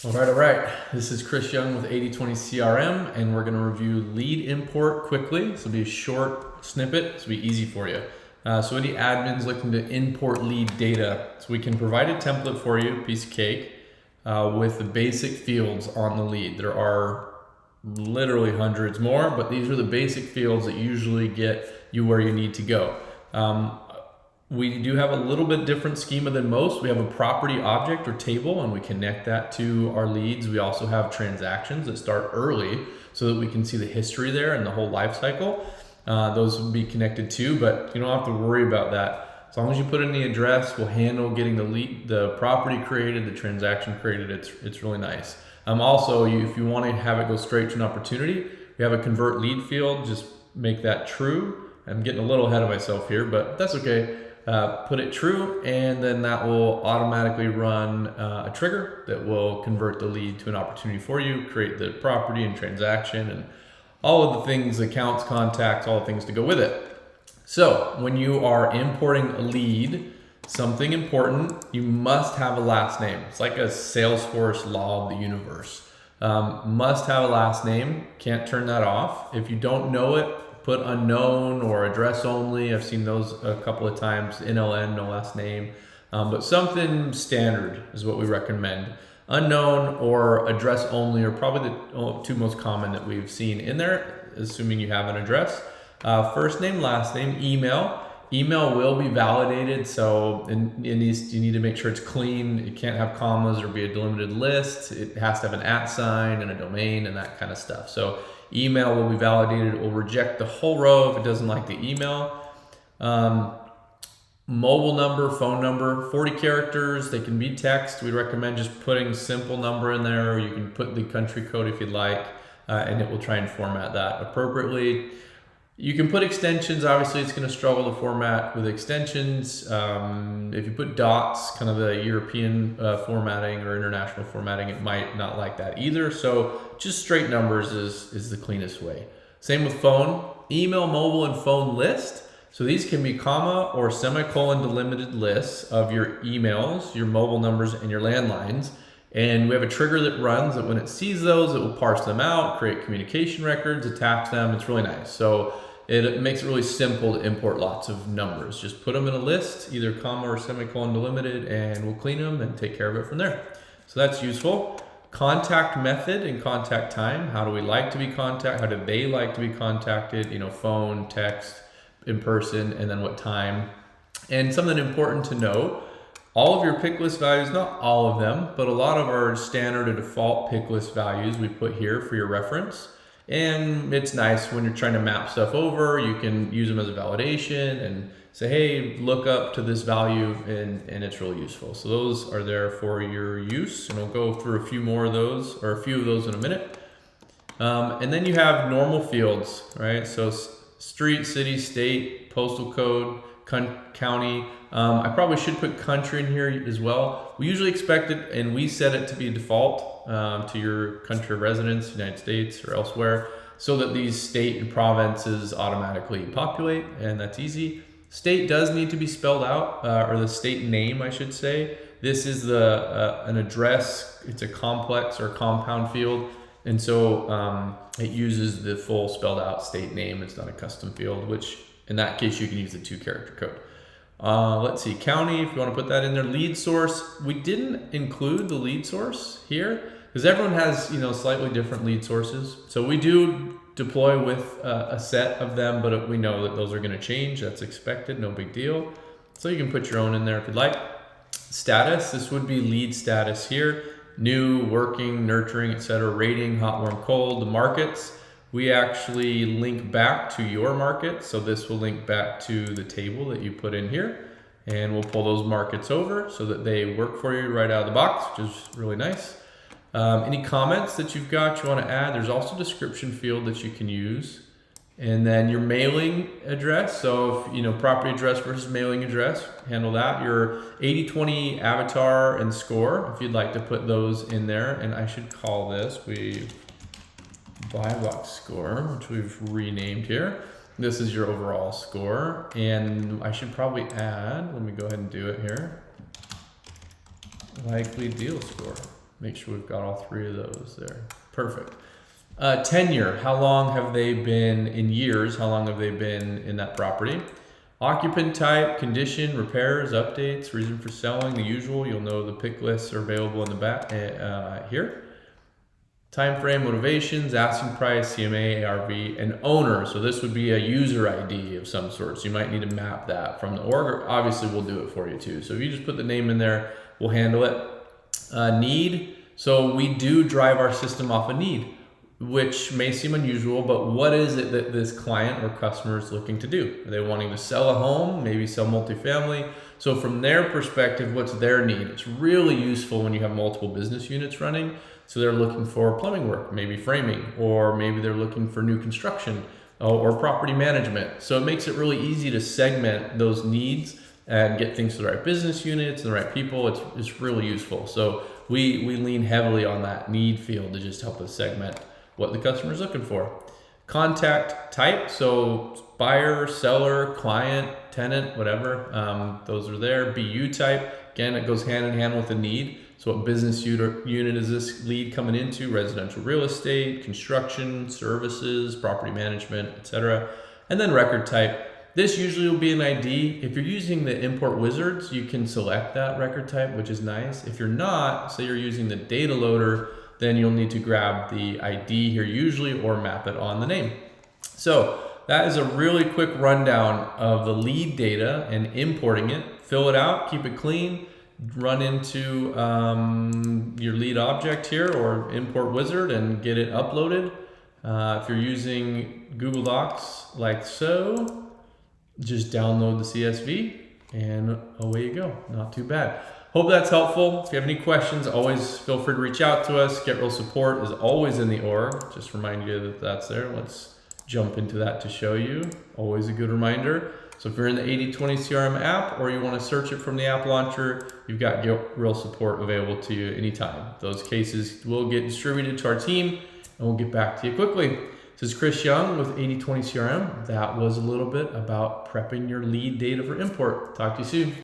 All right. This is Chris Young with 8020CRM, and we're going to review lead import quickly. This will be a short snippet. This will be easy for you. So any admins looking to import lead data, so we can provide a template for you, piece of cake, with the basic fields on the lead. There are literally hundreds more, but these are the basic fields that usually get you where you need to go. We do have a little bit different schema than most. We have a property object or table, and we connect that to our leads. We also have transactions that start early so that we can see the history there and the whole life cycle. Those will be connected too, but you don't have to worry about that. As long as you put in the address, we'll handle getting the property created, the transaction created. It's really nice. Also, if you want to have it go straight to an opportunity, we have a convert lead field. Just make that true. I'm getting a little ahead of myself here, but that's okay. Put it true, and then that will automatically run a trigger that will convert the lead to an opportunity for you, create the property and transaction and all of the things, accounts, contacts, all the things to go with it. So when you are importing a lead, something important, you must have a last name. It's like a Salesforce law of the universe. Must have a last name, can't turn that off. If you don't know it, put unknown or address only. I've seen those a couple of times, NLN, no last name. But something standard is what we recommend. Unknown or address only are probably the two most common that we've seen in there, assuming you have an address. First name, last name, email. Email will be validated, so you need to make sure it's clean. It can't have commas or be a delimited list. It has to have an @ sign and a domain and that kind of stuff. So email will be validated. It will reject the whole row if it doesn't like the email. Mobile number, phone number, 40 characters. They can be text. We recommend just putting simple number in there. You can put the country code if you'd like, and it will try and format that appropriately. You can put extensions. Obviously, it's going to struggle to format with extensions. If you put dots, kind of the European formatting or international formatting, it might not like that either. So just straight numbers is the cleanest way. Same with phone, email, mobile, and phone list. So these can be comma or semicolon delimited lists of your emails, your mobile numbers, and your landlines. And we have a trigger that runs that when it sees those, it will parse them out, create communication records, attach them. It's really nice. So it makes it really simple to import lots of numbers. Just put them in a list, either comma or semicolon delimited, and we'll clean them and take care of it from there. So that's useful. Contact method and contact time. How do we like to be contacted? How do they like to be contacted? Phone, text, in person, and then what time. And something important to know, all of your pick list values, not all of them, but a lot of our standard or default pick list values we put here for your reference. And it's nice when you're trying to map stuff over, you can use them as a validation and say, hey, look up to this value, and it's really useful. So those are there for your use, and we'll go through a few more of those, or a few of those in a minute. And then you have normal fields, right? So street, city, state, postal code, county. I probably should put country in here as well. We usually expect it, and we set it to be default to your country of residence, United States or elsewhere, so that these state and provinces automatically populate, and that's easy. State does need to be spelled out, or the state name, I should say. This is an address. It's a complex or compound field. And so it uses the full spelled out state name. It's not a custom field, which in that case, you can use the 2-character code. Let's see, county, if you want to put that in there. Lead source, we didn't include the lead source here because everyone has, slightly different lead sources. So we do deploy with a set of them, but we know that those are going to change. That's expected, no big deal. So you can put your own in there if you'd like. Status, this would be lead status here. New, working, nurturing, etc. Rating, hot, warm, cold. The markets, we actually link back to your market. So this will link back to the table that you put in here. And we'll pull those markets over so that they work for you right out of the box, which is really nice. Any comments that you've got you want to add, there's also a description field that you can use. And then your mailing address. So if, property address versus mailing address, handle that. Your 8020 avatar and score, if you'd like to put those in there. And I should call this, buy box score, which we've renamed here. This is your overall score. And I should probably add, let me go ahead and do it here. Likely deal score. Make sure we've got all three of those there. Perfect. Tenure, how long have they been in years? How long have they been in that property? Occupant type, condition, repairs, updates, reason for selling, the usual. You'll know the pick lists are available in the back here. Time frame, motivations, asking price, CMA, ARV, and owner. So this would be a user ID of some sort. So you might need to map that from the org. Obviously, we'll do it for you too. So if you just put the name in there, we'll handle it. Need. So we do drive our system off a need, which may seem unusual, but what is it that this client or customer is looking to do? Are they wanting to sell a home, maybe sell multifamily? So from their perspective, what's their need? It's really useful when you have multiple business units running. So they're looking for plumbing work, maybe framing, or maybe they're looking for new construction or property management. So it makes it really easy to segment those needs and get things to the right business units and the right people. It's really useful. So we lean heavily on that need field to just help us segment what the customer is looking for. Contact type, so buyer, seller, client, tenant, whatever, those are there. BU type, again, it goes hand in hand with the need. So what business unit is this lead coming into? Residential real estate, construction, services, property management, etc. And then record type. This usually will be an ID. If you're using the import wizards, you can select that record type, which is nice. If you're not, say you're using the data loader, then you'll need to grab the ID here usually or map it on the name. So that is a really quick rundown of the lead data and importing it. Fill it out, keep it clean, run into your lead object here or import wizard and get it uploaded. If you're using Google Docs like so, just download the CSV and away you go. Not too bad. Hope that's helpful. If you have any questions, always feel free to reach out to us. Get Real support is always in the org. Just remind you that that's there. Let's jump into that to show you. Always a good reminder. So if you're in the 8020 CRM app or you want to search it from the app launcher, you've got Get Real support available to you anytime. Those cases will get distributed to our team and we'll get back to you quickly. This is Chris Young with 8020 CRM. That was a little bit about prepping your lead data for import. Talk to you soon.